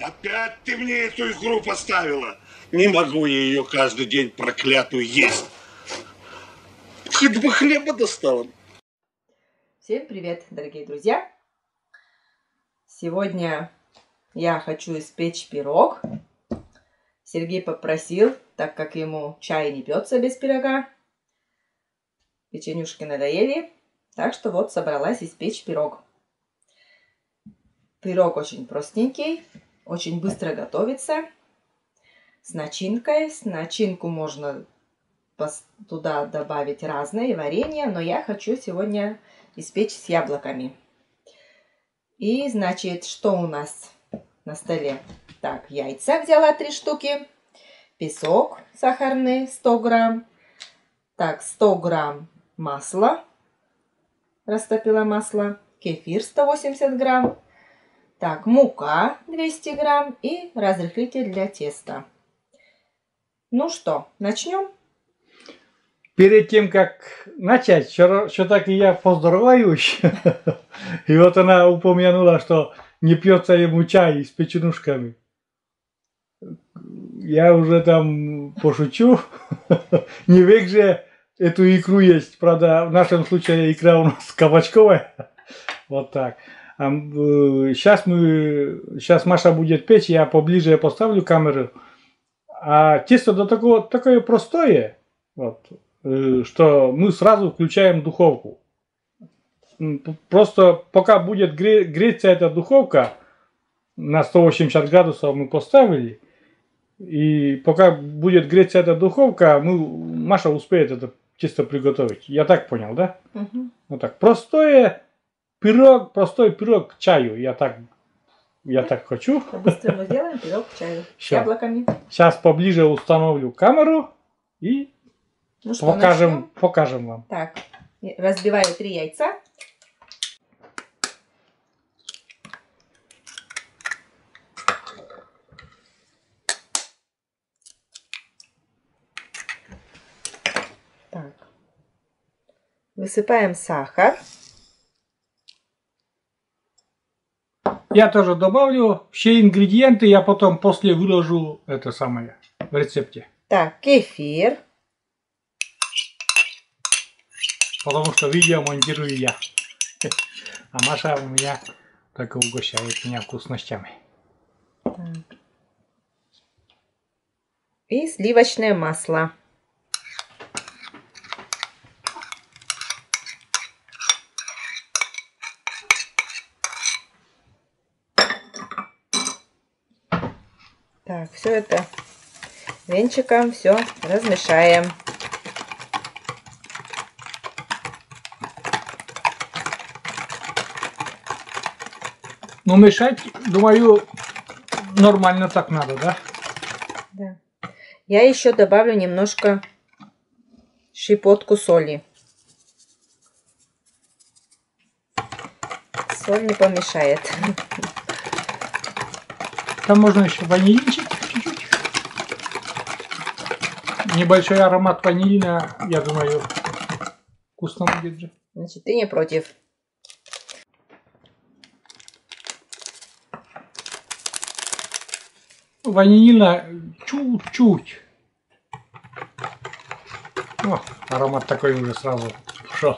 Опять ты мне эту игру поставила. Не могу я ее каждый день проклятую есть. Хоть бы хлеба достала. Всем привет, дорогие друзья! Сегодня я хочу испечь пирог. Сергей попросил, так как ему чай не пьется без пирога. Печенюшки надоели, так что вот собралась испечь пирог. Пирог очень простенький, очень быстро готовится, с начинкой. С начинку можно туда добавить разные варенья, но я хочу сегодня испечь с яблоками. И, значит, что у нас на столе? Так, яйца взяла 3 штуки, песок сахарный 100 грамм, так, 100 грамм масла, растопила масло, кефир 180 грамм, так, мука 200 грамм и разрыхлитель для теста. Ну что, начнем? Перед тем, как начать, все-таки я поздороваюсь. И вот она упомянула, что не пьется ему чай с печенюшками. Я уже там пошучу. Не век же эту икру есть. Правда, в нашем случае икра у нас кабачковая. Вот так. Сейчас Маша будет печь, я поближе поставлю камеру. А тесто такое простое. Вот. Что мы сразу включаем духовку. Просто пока будет греться эта духовка, на 180 градусов мы поставили, и пока будет греться эта духовка, Маша успеет это тесто приготовить. Я так понял, да? Угу. Вот так. Простой пирог к чаю. Я так хочу. Быстро мы сделаем пирог к чаю с яблоками. Сейчас поближе установлю камеру и ну что, покажем вам. Так, разбиваю 3 яйца. Так. Высыпаем сахар. Я тоже добавлю все ингредиенты, я потом после выложу это самое в рецепте. Так, кефир. Потому что видео монтирую я. А Маша у меня только угощает меня вкусностями. Так. И сливочное масло. Так, все это венчиком все размешаем. Ну, мешать, думаю, нормально так надо, да? Да. Я еще добавлю немножко щепотку соли. Соль не помешает. Там можно еще ванильчик чуть-чуть. Небольшой аромат ванилина, я думаю, вкусно будет же. Значит, ты не против. Ванилина чуть-чуть. О, аромат такой уже сразу пошел.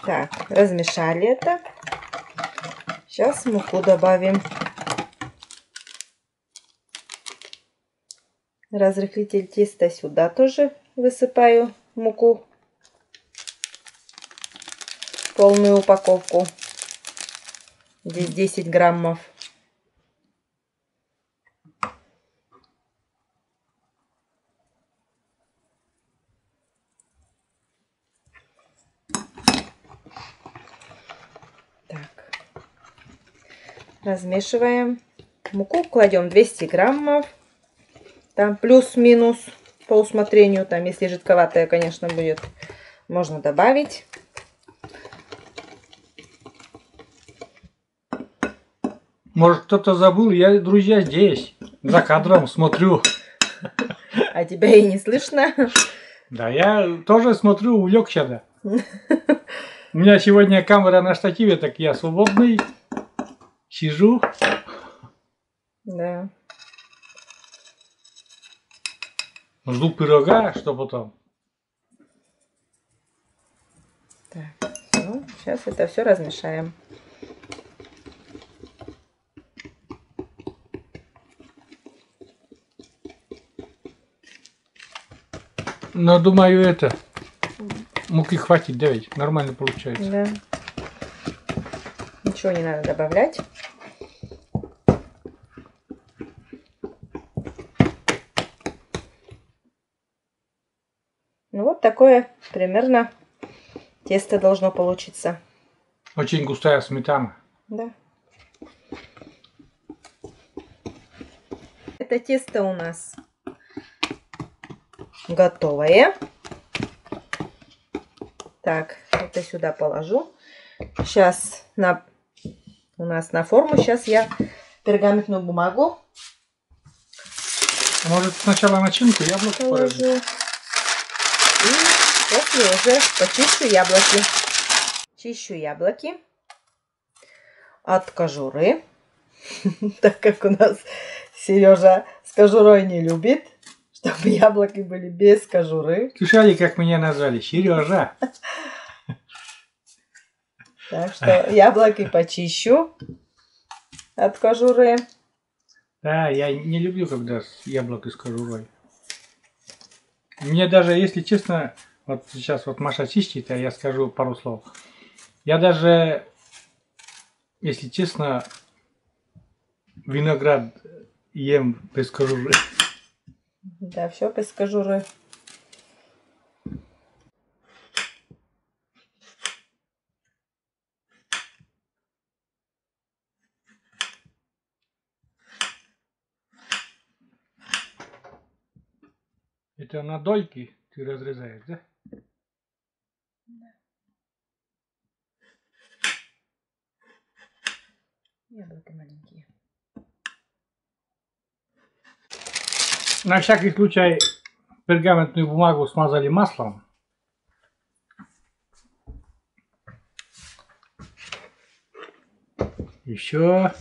Так, размешали это. Сейчас муку добавим. Разрыхлитель теста сюда тоже высыпаю муку. Полную упаковку. Здесь 10 граммов. Так. Размешиваем. Муку кладем 200 граммов. Там плюс-минус по усмотрению. Там, если жидковатая, конечно, будет, можно добавить. Может, кто-то забыл, я, друзья, здесь, за кадром смотрю. А тебя и не слышно. Да, я тоже смотрю, увлекся, да. У меня сегодня камера на штативе, так я свободный. Сижу. Да. Жду пирога, что потом. Так, все. Сейчас это все размешаем. Но думаю, это муки хватит, да ведь? Нормально получается. Да. Ничего не надо добавлять. Ну вот такое примерно тесто должно получиться. Очень густая сметана. Да. Это тесто у нас готовое. Так, это сюда положу. Сейчас у нас на форму. Сейчас я пергаментную бумагу Может сначала начинку яблоко положить? положу. И после уже почищу яблоки. Чищу яблоки от кожуры. Так как у нас Сережа с кожурой не любит, чтобы яблоки были без кожуры. Слышали, как меня назвали? Сережа. Так что яблоки почищу от кожуры. Да, я не люблю, когда яблоко с кожурой. Мне даже, если честно, вот сейчас вот Маша чистит, а я скажу пару слов. Я даже, если честно, виноград ем без кожуры. Да, все без кожуры. Это на дольки ты разрезаешь, да? Яблоки маленькие. На всякий случай пергаментную бумагу смазали маслом. И все.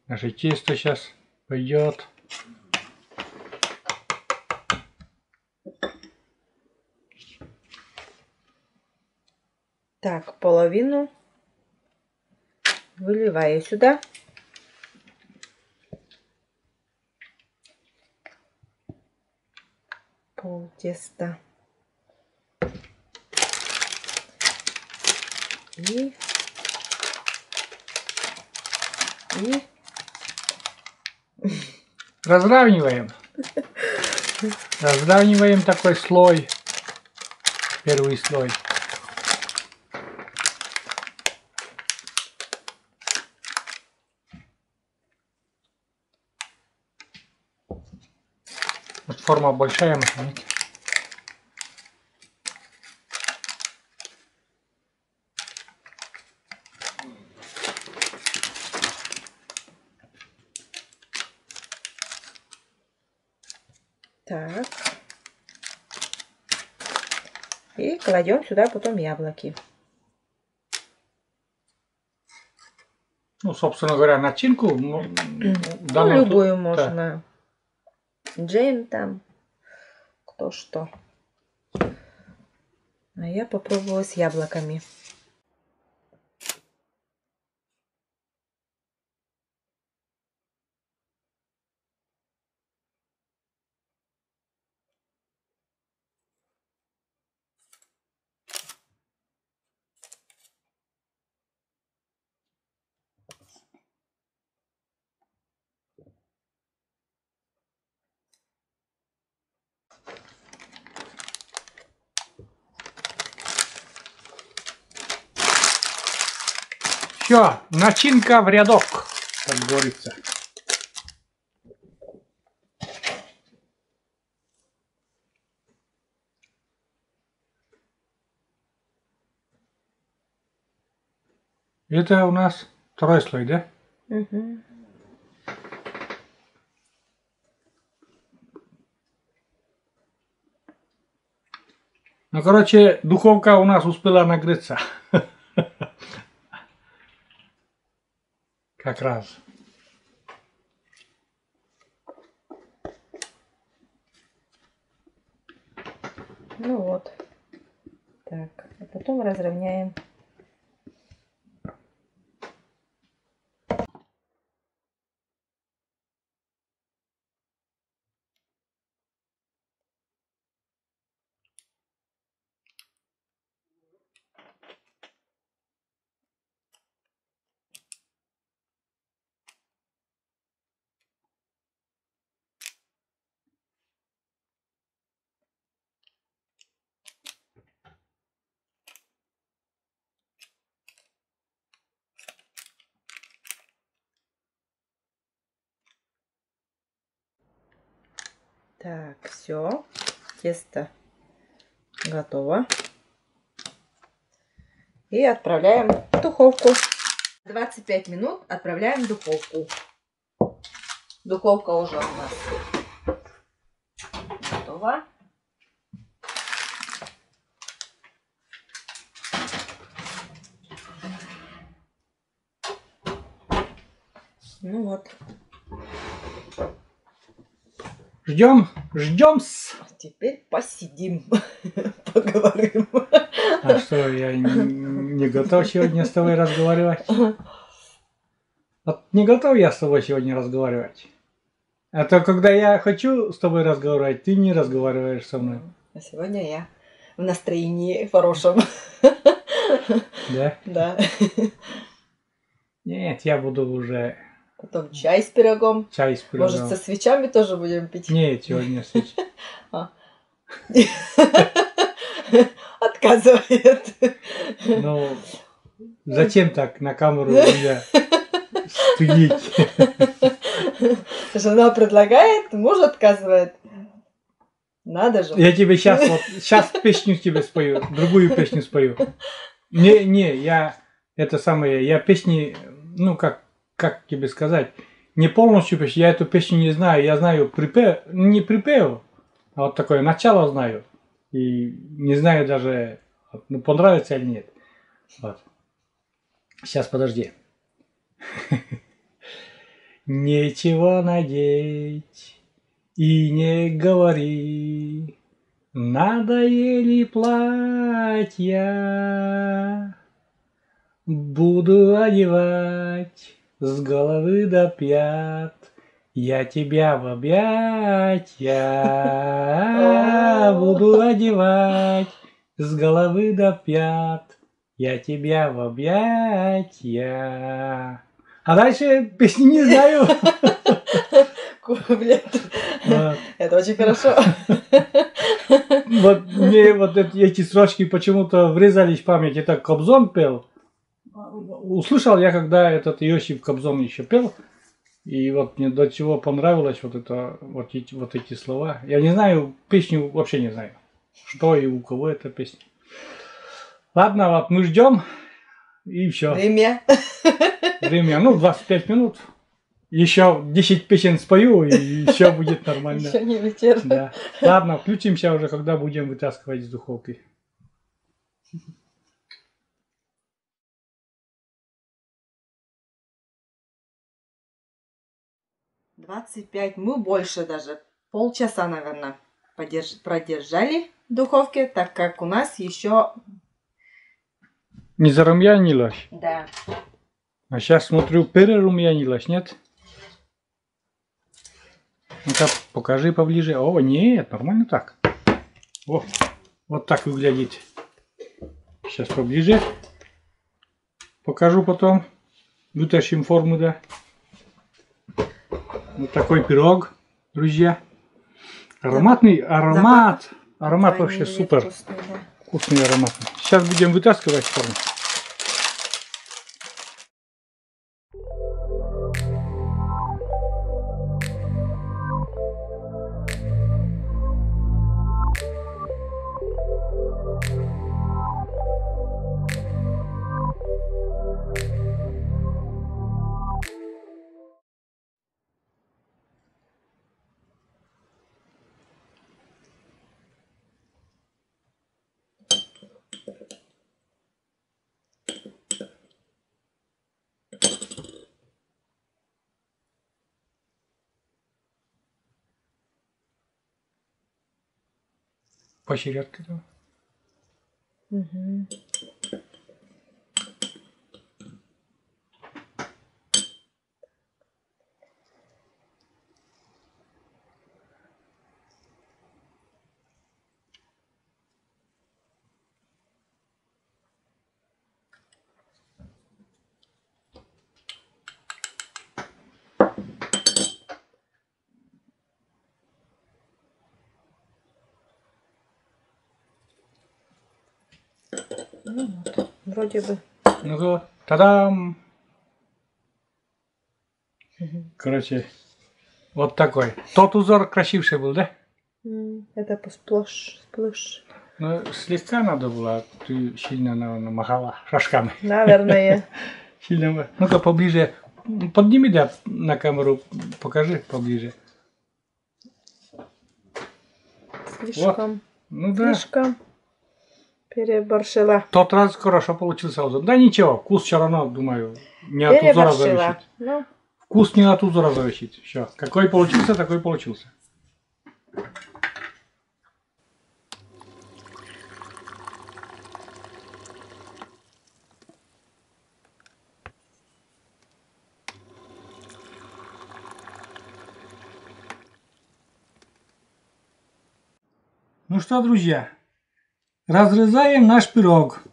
Наше тесто сейчас пойдет. Так, половину выливаю сюда. Пол теста. И Разравниваем. Разравниваем такой слой. Первый слой. Вот форма большая, смотрите. так. И кладем сюда потом яблоки. Ну, собственно говоря, начинку. Ну, любую можно. Джем там. Кто что. А я попробую с яблоками. Все, начинка в рядок, как говорится. Это у нас второй слой, да? Угу. Ну, короче, духовка у нас успела нагреться. Как раз. Ну вот. Так, а потом разровняем. Так, все. Тесто готово. И отправляем в духовку. 25 минут отправляем в духовку. Духовка уже у нас готова. Ну вот. Ждем, ждем-с. Теперь посидим, поговорим. А что, я не готов сегодня с тобой разговаривать? Вот не готов я с тобой сегодня разговаривать. А то, когда я хочу с тобой разговаривать, ты не разговариваешь со мной. А сегодня я в настроении хорошем. Да? Да. Нет, я буду уже Потом чай с пирогом. чай с пирогом. Может, со свечами тоже будем пить? Нет, сегодня свеч. Отказывает. Ну, зачем так на камеру меня стыдить? Жена предлагает, муж отказывает. Надо же. Я тебе сейчас песню тебе спою, другую песню спою. Не, я песни, ну как тебе сказать, не полностью песню, я эту песню не знаю, я знаю припев, не припев, а вот такое начало знаю. И не знаю даже, ну, понравится или нет. Вот. Сейчас, подожди. Нечего надеть и не говори, надоели платья, буду одевать с головы до пят. Я тебя в объятья буду одевать с головы до пят. Я тебя в объятья. А дальше песни не знаю. Блин, Вот. это очень хорошо. Вот мне вот эти строчки почему-то врезались в память. Это Кобзон пел. Услышал я, когда этот Иосиф Кобзон еще пел. И вот мне до чего понравилось вот эти слова. Я не знаю, песню вообще не знаю. Что и у кого эта песня. Ладно, вот мы ждем. И все. Время. Время, 25 минут. Еще 10 песен спою, и все будет нормально. Еще не вечер. Да. Ладно, включимся уже, когда будем вытаскивать из духовки. 25, мы больше даже, полчаса, наверное, продержали в духовке, так как у нас еще... Не зарумянилась? Да. А сейчас смотрю, перерумянилась, нет? Ну-ка, покажи поближе. О, нет, нормально так. О, вот так выглядит. Сейчас поближе. Покажу потом. Вытащим форму, да. Вот такой пирог, друзья. Ароматный аромат. Аромат вообще супер. Вкусный, да. Вкусный аромат. Сейчас будем вытаскивать форму. Почерядка. Угу. Ну вот, вроде бы. Ну-ка, та-дам! Короче, вот такой. Тот узор красивший был, да? Это сплошь. Ну, слегка надо было, ты сильно, наверное, махала шашками. Наверное. Сильно. Ну-ка, поближе. Подними, да, на камеру, покажи поближе. Слишком. Вот. Ну да. Слишком переборщила. Тот раз хорошо получился узор. Да ничего, вкус все равно, думаю, не от узора зависит. Ну. Вкус не от узора зависит. Все. Какой получился, такой получился. Ну что, друзья, разрезаем наш пирог.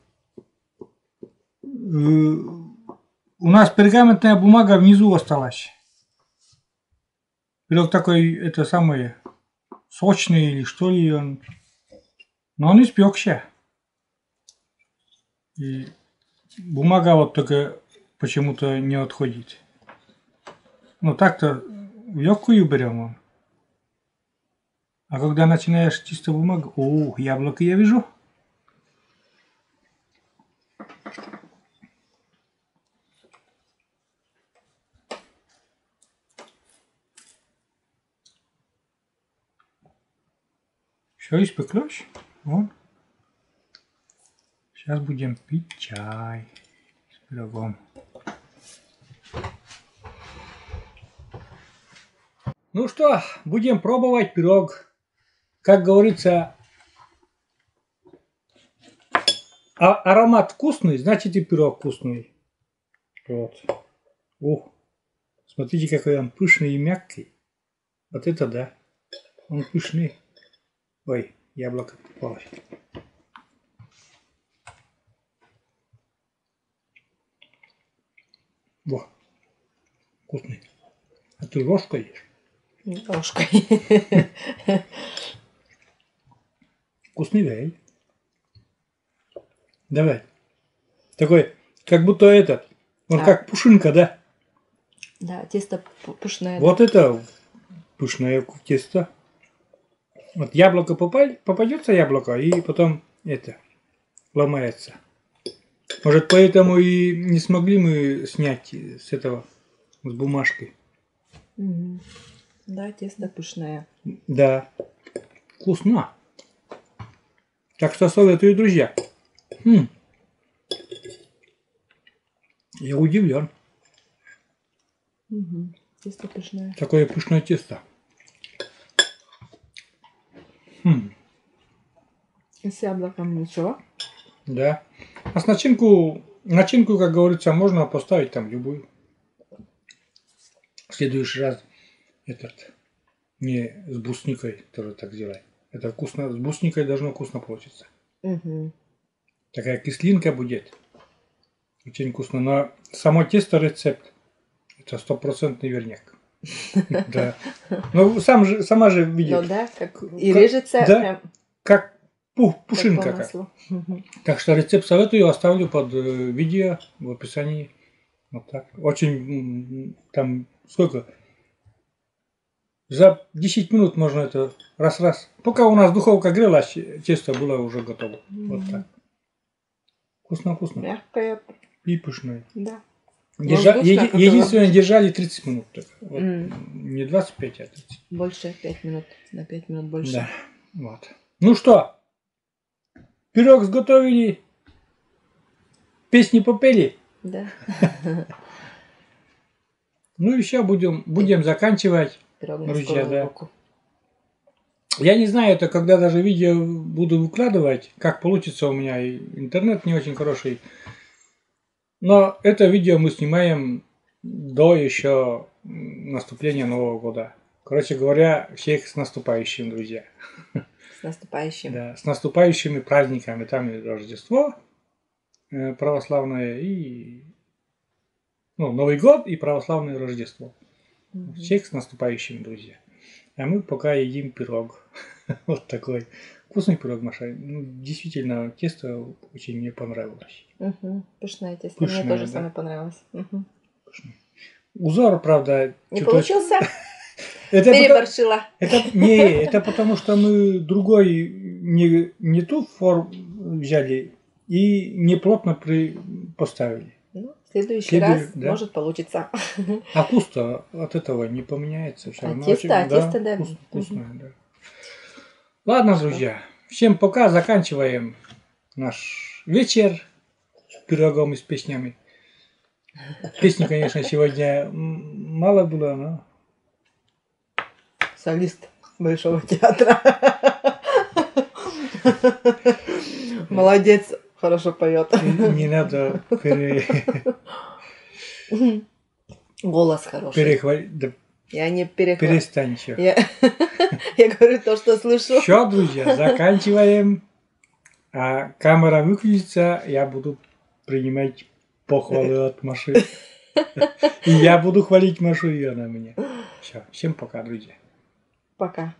У нас пергаментная бумага внизу осталась. Пирог такой, это самое, сочный или что ли он. Но он испекся. И бумага вот только почему-то не отходит. Ну так-то легкую берем он. А когда начинаешь чисто бумагу, о, яблоко я вижу. Все испеклось. Вон. Сейчас будем пить чай с пирогом. Ну что, будем пробовать пирог. Как говорится, аромат вкусный, значит и пирог вкусный. Вот. Ух, смотрите, какой он пышный и мягкий. Вот это да. Он пышный. Ой, яблоко попалось. Во, вкусный. А ты ложкой ешь? Ложкой. Вкусный, да? Давай. Такой, как будто этот, он как пушинка, да? Да, тесто пышное. Вот это пышное тесто. Вот яблоко попадется яблоко, и потом это ломается. Может, поэтому и не смогли мы снять с этого, с бумажкой. Угу. Да, тесто пышное. Да. Вкусно. Так что советую, друзья. Я удивлен. Угу. Тесто пышное. Такое пышное тесто. С яблоком ничего? Да. А с начинку, как говорится, можно поставить там любую. В следующий раз этот не с брусникой тоже так делай. Это вкусно. С брусникой должно вкусно получиться. Угу. Такая кислинка будет. Очень вкусно. Но само тесто рецепт. Это 100% верняк. Да. Ну, сама же видишь. Ну да, как и режется. Да, прям как пушинка. как по маслу. Так что рецепт советую, оставлю под видео в описании. Вот так. Очень там сколько? За 10 минут можно это раз-раз. Пока у нас духовка грелась, тесто было уже готово. Вот так. Вкусно. Мягкое. И пышное. Да. Единственное, держали 30 минут. Вот. Не 25, а 30. Больше 5 минут. На 5 минут больше. Да. Вот. Ну что, пирог сготовили, песни попели. Да. Ну и все, будем заканчивать. Пирог на Друзья, скорую да. руку. Я не знаю, это когда даже видео буду выкладывать, как получится у меня. И интернет не очень хороший. Но это видео мы снимаем до еще наступления Нового года. Короче говоря, всех с наступающим, друзья. С наступающим. Да, с наступающими праздниками. Там и Рождество православное, и Новый год, и православное Рождество. Всех с наступающим, друзья. А мы пока едим пирог. Вот такой. Вкусный пирог, Маша. Действительно, тесто очень мне понравилось. Пышное тесто. Пышное, Мне тоже да. самое понравилось. Узор, правда... Не получился? Это Переборщила. это потому что мы другой, не ту форму взяли и не плотно поставили. Ну, в следующий раз, да. может, получится. А вкус-то от этого не поменяется. Все равно тесто, да. Вкусное, да. Ладно, друзья. Всем пока. Заканчиваем наш вечер пирогом и с песнями. Песни, конечно, сегодня мало было, но... Солист Большого театра. Молодец, хорошо поет. Не надо Голос хороший. перехвалить. Да, Я не перехвалю. перестань еще. Я говорю то, что слышу. Все, друзья, заканчиваем. А камера выключится, я буду принимать похвалы от Маши. И я буду хвалить Машу, и она меня. Все, всем пока, друзья. Пока.